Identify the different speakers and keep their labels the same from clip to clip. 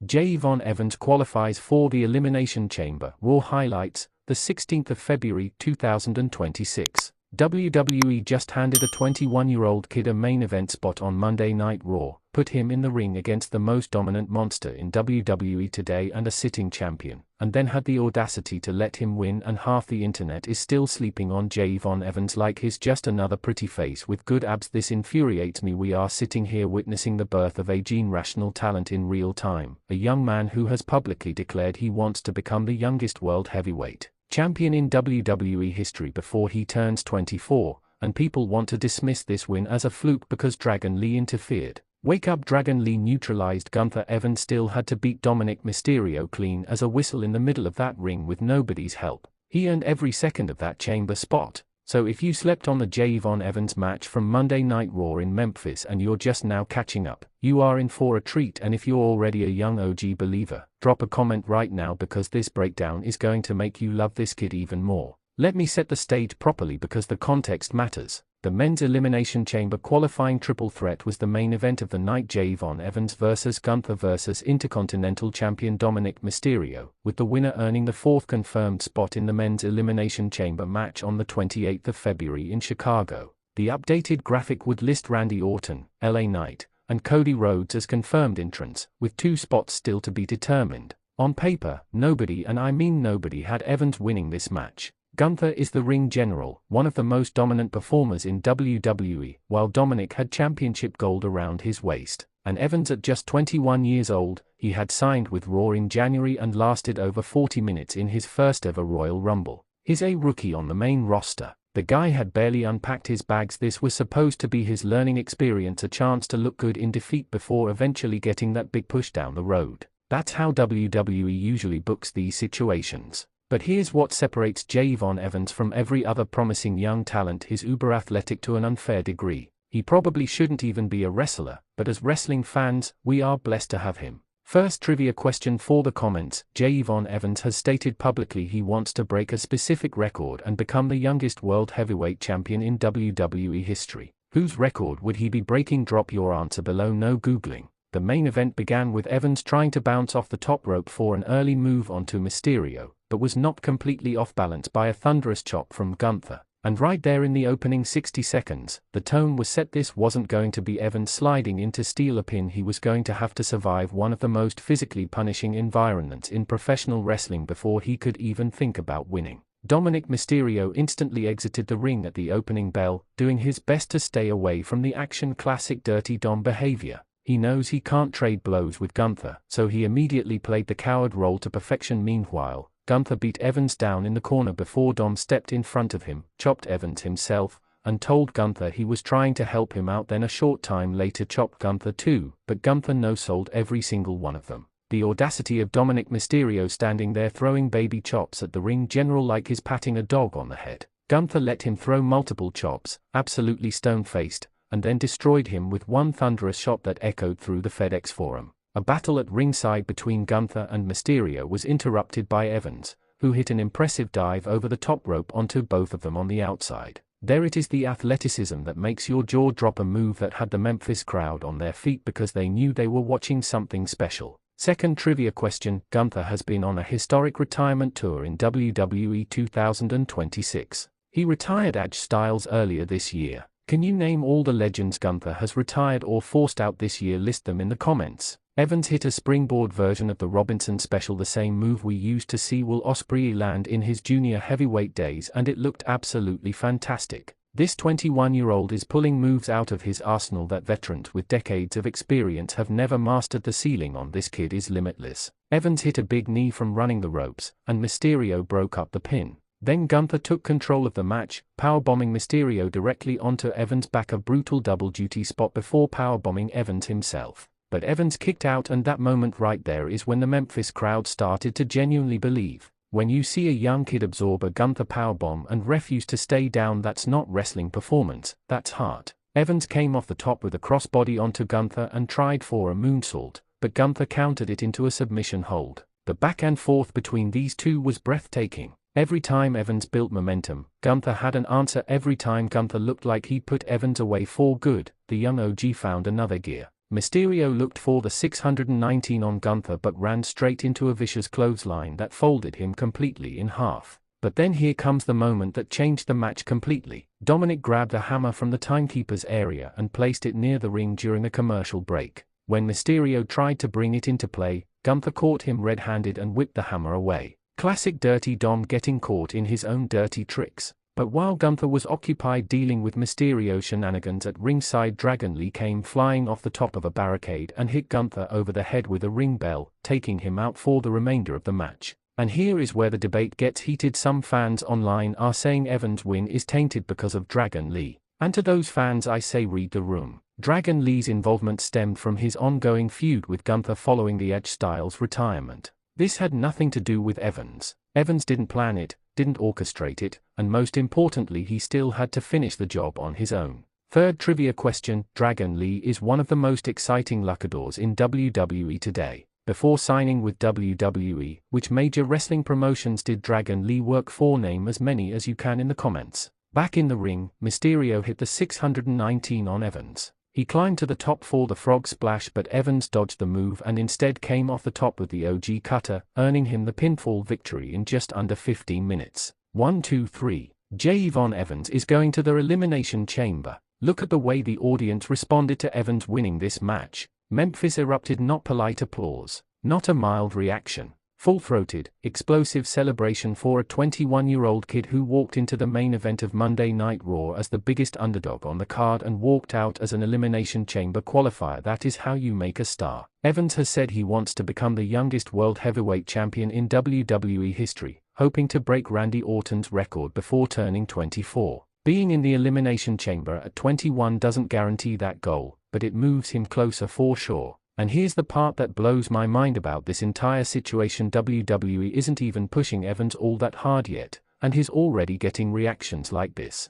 Speaker 1: Yvonne Evans qualifies for the Elimination Chamber. Raw highlights, the 16th of February 2026. WWE just handed a 21-year-old kid a main event spot on Monday Night Raw, put him in the ring against the most dominant monster in WWE today and a sitting champion, and then had the audacity to let him win, and half the internet is still sleeping on Yvonne Evans like he's just another pretty face with good abs. This infuriates me. We are sitting here witnessing the birth of a generational talent in real time, a young man who has publicly declared he wants to become the youngest world heavyweight champion in WWE history before he turns 24, and people want to dismiss this win as a fluke because Dragon Lee interfered. Wake up! Dragon Lee neutralized Gunther. Evans still had to beat Dominik Mysterio clean as a whistle in the middle of that ring with nobody's help. He earned every second of that chamber spot. So if you slept on the Yvonne Evans match from Monday Night Raw in Memphis and you're just now catching up, you are in for a treat. And if you're already a young OG believer, drop a comment right now because this breakdown is going to make you love this kid even more. Let me set the stage properly because the context matters. The Men's Elimination Chamber qualifying triple threat was the main event of the night: Yvonne Evans vs Gunther vs Intercontinental Champion Dominik Mysterio, with the winner earning the fourth confirmed spot in the Men's Elimination Chamber match on the 28th of February in Chicago. The updated graphic would list Randy Orton, LA Knight, and Cody Rhodes as confirmed entrants, with 2 spots still to be determined. On paper, nobody, and I mean nobody, had Evans winning this match. Gunther is the ring general, one of the most dominant performers in WWE, while Dominik had championship gold around his waist. And Evans, at just 21 years old, he had signed with Raw in January and lasted over 40 minutes in his first ever Royal Rumble. He's a rookie on the main roster. The guy had barely unpacked his bags. This was supposed to be his learning experience, a chance to look good in defeat before eventually getting that big push down the road. That's how WWE usually books these situations. But here's what separates Yvonne Evans from every other promising young talent: his uber athletic to an unfair degree. He probably shouldn't even be a wrestler, but as wrestling fans, we are blessed to have him. First trivia question for the comments: Yvonne Evans has stated publicly he wants to break a specific record and become the youngest world heavyweight champion in WWE history. Whose record would he be breaking? Drop your answer below, no googling. The main event began with Evans trying to bounce off the top rope for an early move onto Mysterio, but was knocked completely off balance by a thunderous chop from Gunther. And right there in the opening 60 seconds, the tone was set. This wasn't going to be Evans sliding in to steal a pin. He was going to have to survive one of the most physically punishing environments in professional wrestling before he could even think about winning. Dominik Mysterio instantly exited the ring at the opening bell, doing his best to stay away from the action. Classic Dirty Dom behavior. He knows he can't trade blows with Gunther, so he immediately played the coward role to perfection. Meanwhile, Gunther beat Evans down in the corner before Dom stepped in front of him, chopped Evans himself, and told Gunther he was trying to help him out. Then a short time later chopped Gunther too, but Gunther no-sold every single one of them. The audacity of Dominik Mysterio standing there throwing baby chops at the ring general like he's patting a dog on the head. Gunther let him throw multiple chops, absolutely stone-faced, and then destroyed him with one thunderous shot that echoed through the FedEx Forum. A battle at ringside between Gunther and Mysterio was interrupted by Evans, who hit an impressive dive over the top rope onto both of them on the outside. There it is, the athleticism that makes your jaw drop, a move that had the Memphis crowd on their feet because they knew they were watching something special. Second trivia question: Gunther has been on a historic retirement tour in WWE 2026. He retired AJ Styles earlier this year. Can you name all the legends Gunther has retired or forced out this year? List them in the comments. Evans hit a springboard version of the Robinson Special, the same move we used to see Will Ospreay land in his junior heavyweight days, and it looked absolutely fantastic. This 21-year-old is pulling moves out of his arsenal that veterans with decades of experience have never mastered. The ceiling on this kid is limitless. Evans hit a big knee from running the ropes, and Mysterio broke up the pin. Then Gunther took control of the match, powerbombing Mysterio directly onto Evans' back, a brutal double-duty spot before powerbombing Evans himself. But Evans kicked out, and that moment right there is when the Memphis crowd started to genuinely believe. When you see a young kid absorb a Gunther powerbomb and refuse to stay down, that's not wrestling performance, that's heart. Evans came off the top with a crossbody onto Gunther and tried for a moonsault, but Gunther countered it into a submission hold. The back and forth between these two was breathtaking. Every time Evans built momentum, Gunther had an answer. Every time Gunther looked like he put Evans away for good, the young OG found another gear. Mysterio looked for the 619 on Gunther but ran straight into a vicious clothesline that folded him completely in half. But then here comes the moment that changed the match completely. Dominik grabbed a hammer from the timekeeper's area and placed it near the ring during a commercial break. When Mysterio tried to bring it into play, Gunther caught him red-handed and whipped the hammer away. Classic Dirty Dom getting caught in his own dirty tricks. But while Gunther was occupied dealing with Mysterio shenanigans at ringside, Dragon Lee came flying off the top of a barricade and hit Gunther over the head with a ring bell, taking him out for the remainder of the match. And here is where the debate gets heated. Some fans online are saying Evans' win is tainted because of Dragon Lee. And to those fans I say, read the room. Dragon Lee's involvement stemmed from his ongoing feud with Gunther following the Edge Styles retirement. This had nothing to do with Evans. Evans didn't plan it, didn't orchestrate it, and most importantly he still had to finish the job on his own. Third trivia question: Dragon Lee is one of the most exciting luchadors in WWE today. Before signing with WWE, which major wrestling promotions did Dragon Lee work for? Name as many as you can in the comments. Back in the ring, Mysterio hit the 619 on Evans. He climbed to the top for the frog splash, but Evans dodged the move and instead came off the top with the OG cutter, earning him the pinfall victory in just under 15 minutes. 1, 2, 3. J-Von Evans is going to the Elimination Chamber. Look at the way the audience responded to Evans winning this match. Memphis erupted, not polite applause, not a mild reaction. Full-throated, explosive celebration for a 21-year-old kid who walked into the main event of Monday Night Raw as the biggest underdog on the card and walked out as an Elimination Chamber qualifier. That is how you make a star. Evans has said he wants to become the youngest World Heavyweight Champion in WWE history, hoping to break Randy Orton's record before turning 24. Being in the Elimination Chamber at 21 doesn't guarantee that goal, but it moves him closer for sure. And here's the part that blows my mind about this entire situation: WWE isn't even pushing Evans all that hard yet, and he's already getting reactions like this.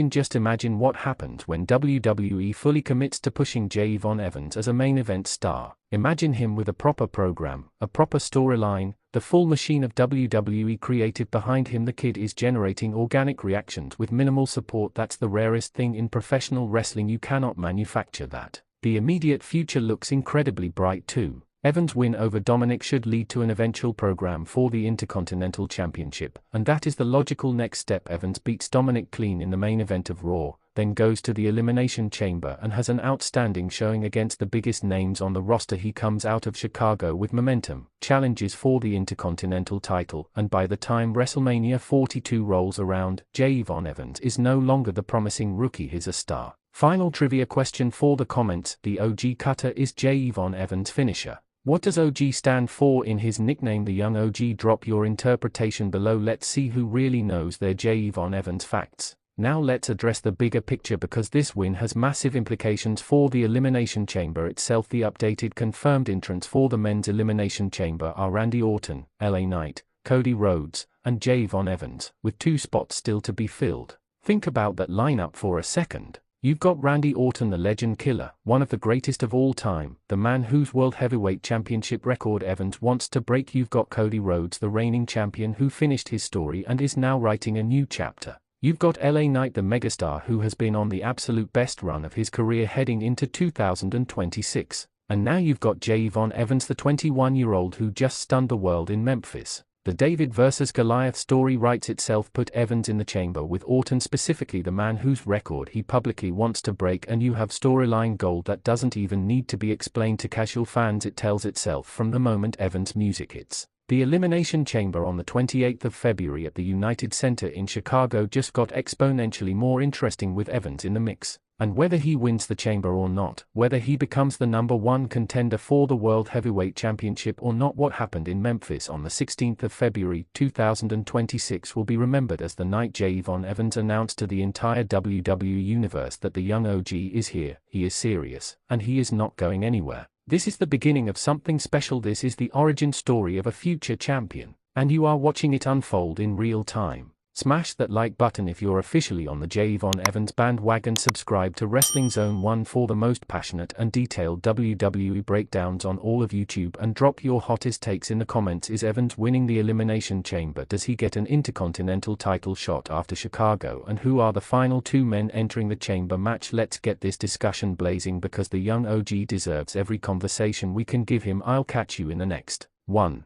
Speaker 1: Just imagine what happens when WWE fully commits to pushing J-Von Evans as a main event star. Imagine him with a proper program, a proper storyline, the full machine of WWE creative behind him. The kid is generating organic reactions with minimal support. That's the rarest thing in professional wrestling. You cannot manufacture that. The immediate future looks incredibly bright too. Evans' win over Dominik should lead to an eventual program for the Intercontinental Championship, and that is the logical next step. Evans beats Dominik clean in the main event of Raw, then goes to the Elimination Chamber and has an outstanding showing against the biggest names on the roster. He comes out of Chicago with momentum, challenges for the Intercontinental title, and by the time WrestleMania 42 rolls around, J-Von Evans is no longer the promising rookie, he's a star. Final trivia question for the comments: the OG cutter is J-Von Evans' finisher. What does OG stand for in his nickname, the young OG? Drop your interpretation below. Let's see who really knows their J-Von Evans facts. Now let's address the bigger picture, because this win has massive implications for the Elimination Chamber itself. The updated confirmed entrants for the men's Elimination Chamber are Randy Orton, LA Knight, Cody Rhodes, and J-Von Evans, with 2 spots still to be filled. Think about that lineup for a second. You've got Randy Orton, the legend killer, one of the greatest of all time, the man whose World Heavyweight Championship record Evans wants to break. You've got Cody Rhodes, the reigning champion who finished his story and is now writing a new chapter. You've got LA Knight, the megastar who has been on the absolute best run of his career heading into 2026. And now you've got J-Von Evans, the 21-year-old who just stunned the world in Memphis. The David vs. Goliath story writes itself. Put Evans in the chamber with Orton, specifically the man whose record he publicly wants to break, and you have storyline gold that doesn't even need to be explained to casual fans. It tells itself from the moment Evans' music hits. The Elimination Chamber on the 28th of February at the United Center in Chicago just got exponentially more interesting with Evans in the mix. And whether he wins the chamber or not, whether he becomes the #1 contender for the World Heavyweight Championship or not, what happened in Memphis on the 16th of February 2026 will be remembered as the night J-Von Evans announced to the entire WWE universe that the young OG is here, he is serious, and he is not going anywhere. This is the beginning of something special. This is the origin story of a future champion, and you are watching it unfold in real time. Smash that like button if you're officially on the Javon Evans bandwagon. Subscribe to Wrestling Zone 1 for the most passionate and detailed WWE breakdowns on all of YouTube, and drop your hottest takes in the comments. Is Evans winning the Elimination Chamber? Does he get an Intercontinental title shot after Chicago? And who are the final two men entering the chamber match? Let's get this discussion blazing, because the young OG deserves every conversation we can give him. I'll catch you in the next one.